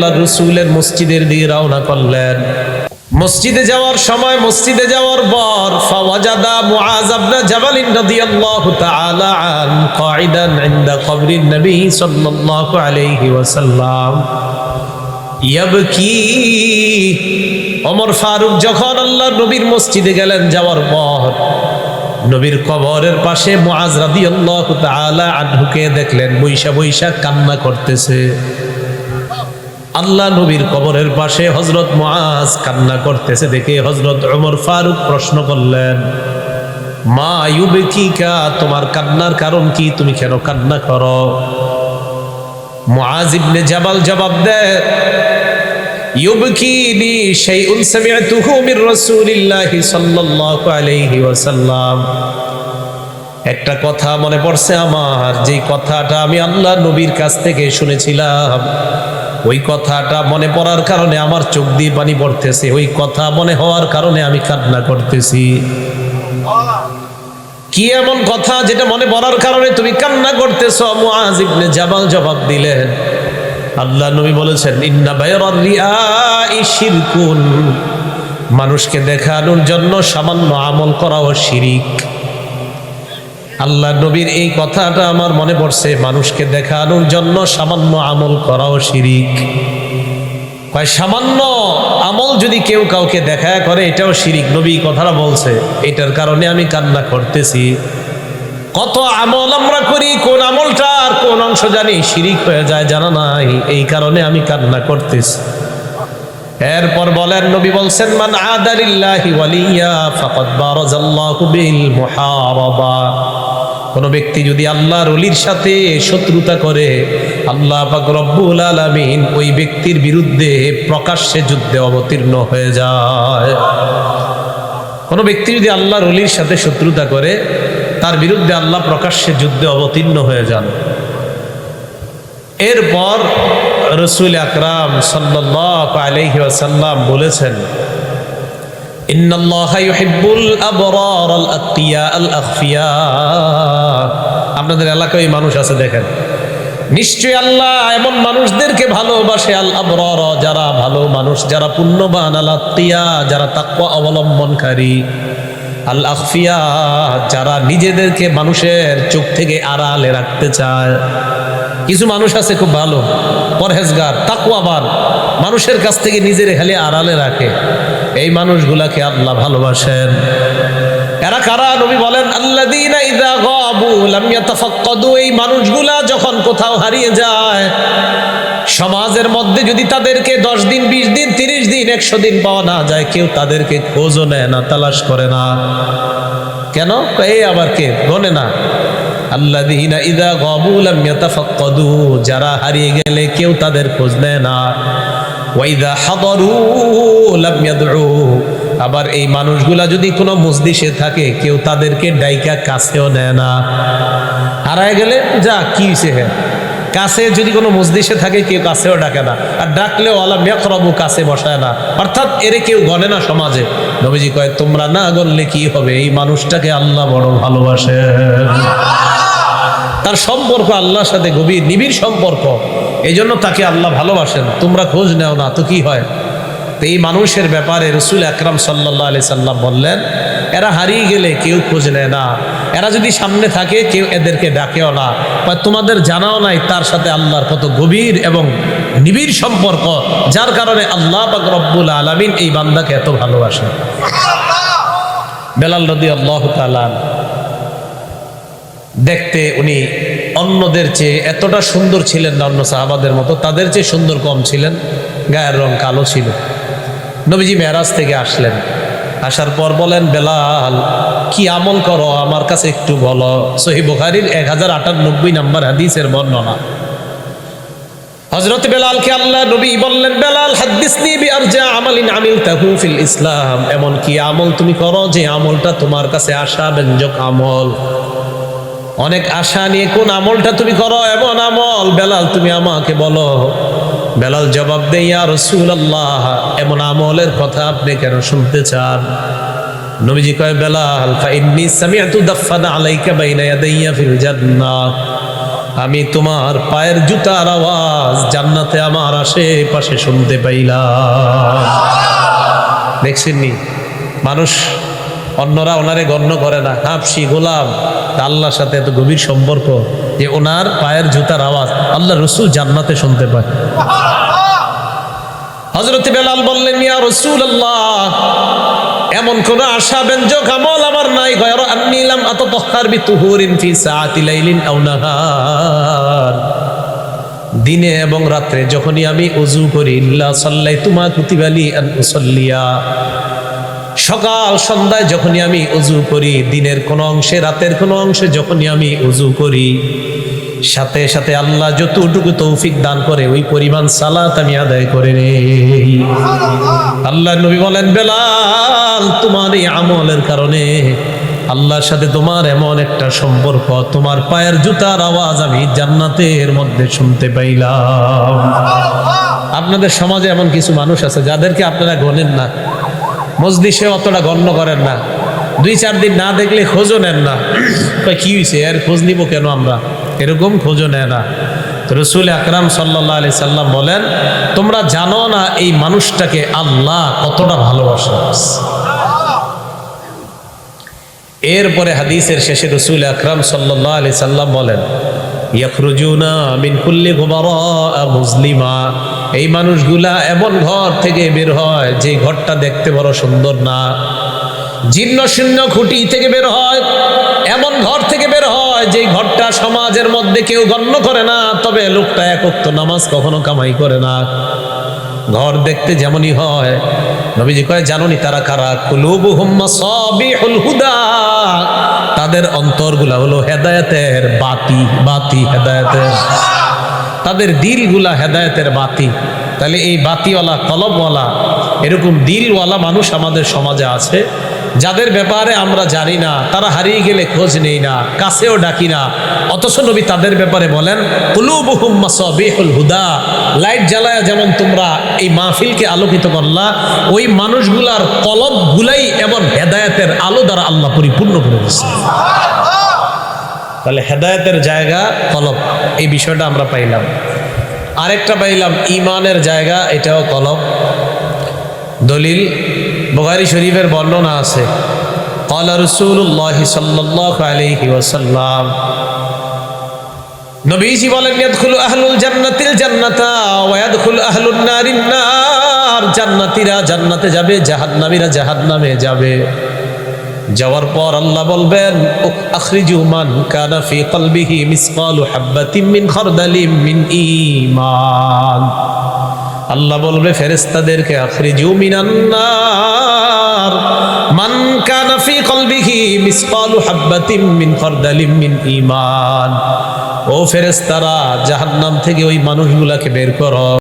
আল্লাহর রাসূলের মসজিদের দিকে রওনা করলেন। মসজিদে যাওয়ার সময়, মসজিদে যাওয়ার পর ফাওয়াজাদা মুআজ ইবনে জাবাল রাদিয়াল্লাহু তাআলা আন কাঈদান ইনদা কবরিন নবী সাল্লাল্লাহু আলাইহি ওয়াসাল্লাম ইয়াবকি। ওমর ফারুক যখন আল্লাহর নবীর মসজিদে গেলেন, যাওয়ার পর নবীর কবরের পাশে মুআজ রাদিয়াল্লাহু তাআলা আনহুকে দেখলেন বৈশা বৈশা কান্না করতেছে। আল্লাহ নবীর কবরের পাশে হযরত মুআজ কান্না করতেছে দেখে হযরত ওমর ফারুক প্রশ্ন করলেন, মা ইউবকিকা, তোমার কান্নার কারণ কি, তুমি কেন কান্না করো? মুআজ ইবনে জাবাল জবাব দেয়, ইউবকিনি শাইউন সামি'তুহু মির রাসূলিল্লাহি সাল্লাল্লাহু আলাইহি ওয়াসাল্লাম। একটা কথা মনে পড়ছে আমার, যে কথাটা আমি আল্লাহ নবীর কাছ থেকে শুনেছিলাম, ওই কথাটা মনে পড়ার কারণে আমার চোখ দিয়ে পানি পড়তেছে, ওই কথা মনে হওয়ার কারণে আমি কান্না করতেছি। কি এমন কথা যেটা মনে পড়ার কারণে তুমি কান্না করতেছো? মুআজ ইবনে জাবাল জবাব দিলেন, আল্লাহ নবী বলেছেন, ইন্না বাইরার রিয়াই শিরকুন, মানুষকে দেখানোর জন্য সামান্য আমল করাও শিরিক। আল্লাহ নবীর এই কথাটা আমার মনে পড়ছে, মানুষকে দেখানোর জন্য সামান্য আমল করাও শিরিক। কয় সামান্য আমল যদি কেউ কাউকে দেখা করে এটাও শিরিক, নবী কথাটা বলছে, এটার কারণে আমি কান্না করতেছি। কত আমল আমরা করি, কোন আমলটার কোন অংশ জানি শিরিক হয়ে যায় জানা নাই, এই কারণে আমি কান্না করতেছি। এরপর বলেন, নবী বলছেন, মান আদালিল্লাহি ওয়ালিয়া ফাকাদ বারাজাল্লাহু বিল মুহারাবা। কোন ব্যক্তি যদি আল্লাহর ওলির সাথে শত্রুতা করে, আল্লাহ পাক রব্বুল আলামিন ওই ব্যক্তির বিরুদ্ধে প্রকাশ্যে যুদ্ধে অবতীর্ণ হয়ে যায়। কোন ব্যক্তি যদি আল্লাহর ওলির সাথে শত্রুতা করে, তার বিরুদ্ধে আল্লাহ প্রকাশ্যে যুদ্ধে অবতীর্ণ হয়ে যান। এরপর রাসূল আকরাম সাল্লাল্লাহু আলাইহি ওয়াসাল্লাম বলেছেন, ইন্নাল্লাহা ইউহিব্বুল আবরার আল আতকিয়া আল আখফিয়া। আপনাদের এলাকায় মানুষ আছে দেখেন, নিশ্চয়ই আল্লাহ এমন মানুষদেরকে ভালোবাসে, আল আবরার, যারা ভালো মানুষ, যারা পুণ্যবান, আল আতকিয়া, যারা তাকওয়া অবলম্বনকারী, আল আখফিয়া, যারা নিজেদেরকে মানুষের চোখ থেকে আড়ালে রাখতে চায়। কিছু মানুষ আছে খুব ভালো, পরহেজগার, তাকওয়াবান, মানুষের কাছ থেকে নিজের খালি আড়ালে রাখে, এই মানুষগুলাকে আল্লাহ ভালোবাসেন। এরা কারা? নবী বলেন, আল্লাযীনা ইযা গাবু লাম ইয়াতাফাক্কাদু। এই মানুষগুলা যখন কোথাও হারিয়ে যায়, সমাজের মধ্যে যদি তাদেরকে 10 দিন, 20 দিন, 30 দিন, 100 দিন পাওয়া না যায়, কেউ তাদেরকে খোঁজও নেয় না, তালাশ করে না। কেন? এই আবার কে গনে না। আল্লাযীনা ইযা গাবু লাম ইয়াতাফাক্কাদু, যারা হারিয়ে গেলে কেউ তাদের খোঁজ নেয় না। ওয়া ইযা হাদারু লাম ইয়াদউ, আবার এই মানুষগুলা যদি কোনো মজলিসে থাকে, কেউ তাদেরকে ডাইকা কাছেও নেয় না। হারায় গেলে যা কি হইছে, কাছে যদি কোনো মজলিসে থাকে কেউ কাছেও ডাকে না, আর ডাকলেও আলাম ইয়াকরাবু, কাছে বসায় না, অর্থাৎ এরে কেউ গণে না সমাজে। নবীজি কয়, তোমরা না গণলে কি হবে, এই মানুষটাকে আল্লাহ বড় ভালোবাসেন, তার সম্পর্ক আল্লাহর সাথে গভীর নিবিড় সম্পর্ক, এই জন্য তাকে আল্লাহ ভালোবাসেন। তোমরা খোঁজ নেও না তো কি হয়? তো এই মানুষের ব্যাপারে রাসূল আকরাম সাল্লাল্লাহু আলাইহি সাল্লাম বললেন, এরা হারিয়ে গেলে কেউ খোঁজ নেয় না, এরা যদি সামনে থাকে কেউ এদেরকে ডাকেও না, বা তোমাদের জানাও নাই তার সাথে আল্লাহর কত গভীর এবং নিবিড় সম্পর্ক, যার কারণে আল্লাহ পাক রব্বুল আলামিন এই বান্দাকে এত ভালোবাসেন। বেলাল রাদিয়াল্লাহু তাআলা দেখতে উনি অন্যদের চেয়ে এতটা সুন্দর ছিলেন না, অন্য সাহাবাদের মতো, তাদের চেয়ে সুন্দর কম ছিলেন, গায়ের রং কালো ছিল। নবীজি মেরাজ থেকে আসলেন, আসার পর বলেন, বেলাল কি আমল করো আমার কাছে একটু বলো। সহিহ বুখারীর 1098 নম্বর হাদিসের বর্ণনা। হযরত বেলালকে আল্লাহ নবী বললেন, বেলাল হাদিসনি বিআরজা আমালিন আমিলতাহু ফিল ইসলাম, এমন কি আমল তুমি করো যে আমলটা তোমার কাছে আশাব্যঞ্জক আমল, অনেক আশা নিয়ে কোন আমলটা তুমি করো, এমন আমল বেলাল তুমি আমাকে বলো। বেলাল জবাব দেয়, ইয়া রাসূলুল্লাহ, এমন আমলের কথা আপনি কেন শুনতে চান? নবীজি কয়, বেলাল, ফাইন্নী সামি'তু দাফানা আলাইকা বাইনা ইয়াদাইয়া ফিল জান্নাহ, আমি তোমার পায়ের জুতার আওয়াজ জান্নাতে আমার আশেপাশে শুনতে পাইলাম। দেখছেননি মানুষ, অন্যরা ওনারে গণ্য করে না, হাফসি গোলাম, আল্লাহর সাথে এত গভীর সম্পর্ক যে ওনার পায়ের জুতার আওয়াজ আল্লাহ রসুল জান্নাতে শুনতে পায়। হযরত বেলাল বললেন, ইয়া রাসূলুল্লাহ, এমন কোন আশা ব্যঞ্জক আমল আমার নাই গায়রা আন্নী লাম আতাতাহহার বিতুহুরিন ফি সাআতি লাইলিন আও নাহার। দিনে এবং রাত্রে যখনই আমি ওযু করি, ইল্লা সাল্লাইতু মা কুতিবা লি আন উসাল্লিয়া, সকাল সন্ধ্যায় যখনই আমি ওযু করি, দিনের কোন অংশে রাতের কোন অংশে যখনই আমি ওযু করি, সাথে সাথে আল্লাহ যতটুকু তৌফিক দান করে ওই পরিমাণ সালাত আমি আদায় করে নেই। আল্লাহর নবী বলেন, বেলাল, তোমার এই আমলের কারণে আল্লাহর সাথে তোমার এমন একটা সম্পর্ক, তোমার পায়ের জুতার আওয়াজ আমি জান্নাতের মধ্যে শুনতে পাইলাম। আপনাদের সমাজে এমন কিছু মানুষ আছে যাদেরকে আপনারা গণেন না, মজলিসে অতটা গণ্য করেন না, 2-4 দিন না দেখলে খোঁজও নেন না, কি হয়েছে এর খোঁজ নিব কেন আমরা, এরকম খোঁজও নেয় না। রাসূল আকরাম সাল্লাল্লাহু আলাইহি সাল্লাম বলেন, তোমরা জানো না এই মানুষটাকে আল্লাহ কতটা ভালোবাসে। এরপরে হাদিসের শেষে রাসূল আকরাম সাল্লাল্লাহু আলাইহি সাল্লাম বলেন, ইয়াখরুজুনা মিন কুল্লি গুবারা মুসলিমা, এই মানুষগুলা এমন ঘর থেকে বের হয় যে ঘরটা দেখতে বড় সুন্দর না, জীর্ণ শূন্য খুঁটি থেকে বের হয়, এমন ঘর থেকে বের হয় যে ঘরটা সমাজের মধ্যে কেউ গণ্য করে না, তবে লোকটা এক ওয়াক্ত নামাজ কখনো কামাই করে না। ঘর দেখতে যেমনই হয়, নবীজি কয়, জানোনি তারা কারা? কুলুবুহুম মাসাবিহুল হুদা, তাদের অন্তরগুলা হলো হেদায়েতের বাতি, বাতি হেদায়েতের, তাদের দিলগুলা হেদায়েতের বাতি। তাহলে এই বাতিওয়ালা, কলবওয়ালা, এরকম দিলওয়ালা মানুষ আমাদের সমাজে আছে, যাদের ব্যাপারে আমরা জানি না, তারা হারিয়ে গেলে খোঁজ নেই না, কাছেও ডাকি না, অথচ নবী তাদের ব্যাপারে বলেন, কুলুবুহুম মাসাবিহুল হুদা, লাইট জ্বালায়া যেমন তোমরা এই মাহফিলকে আলোকিত করলা, ওই মানুষগুলার কলবগুলাই এমন হেদায়েতের আলো দ্বারা আল্লাহ পরিপূর্ণ করে দিয়েছে। তাহলে হেদায়েতের জায়গা কলব, এই বিষয়টা আমরা পাইলাম। আরেকটা পাইলাম ঈমানের জায়গা, এটাও কলব। দলিল বুখারী শরীফের বর্ণনা আছে, ক্বালা রাসূলুল্লাহ সাল্লাল্লাহু আলাইহি ওয়াসাল্লাম, নবীজি বলেন, ইয়াদখুলু আহলুল জান্নাতিল জান্নাতা ওয়া ইয়াদখুলু আহলুন নারিন নার, জান্নাতীরা জান্নাতে যাবে, জাহান্নামীরা জাহান্নামে যাবে। যাওয়ার পর আল্লাহ বলবেন, আখরিজু মান কানা ফি কলবিহি মিসকালু হাববাতিন মিন খারদালিম মিন ঈমান। আল্লাহ বলবে ফেরেশতাদেরকে, আখরিজু মিনান নার মান কানা ফি কলবিহি মিসকালু হাববাতিন মিন খারদালিম মিন ঈমান। ও ফেরেশতারা, জাহান্নাম থেকে ওই মানুষগুলাকে বের করো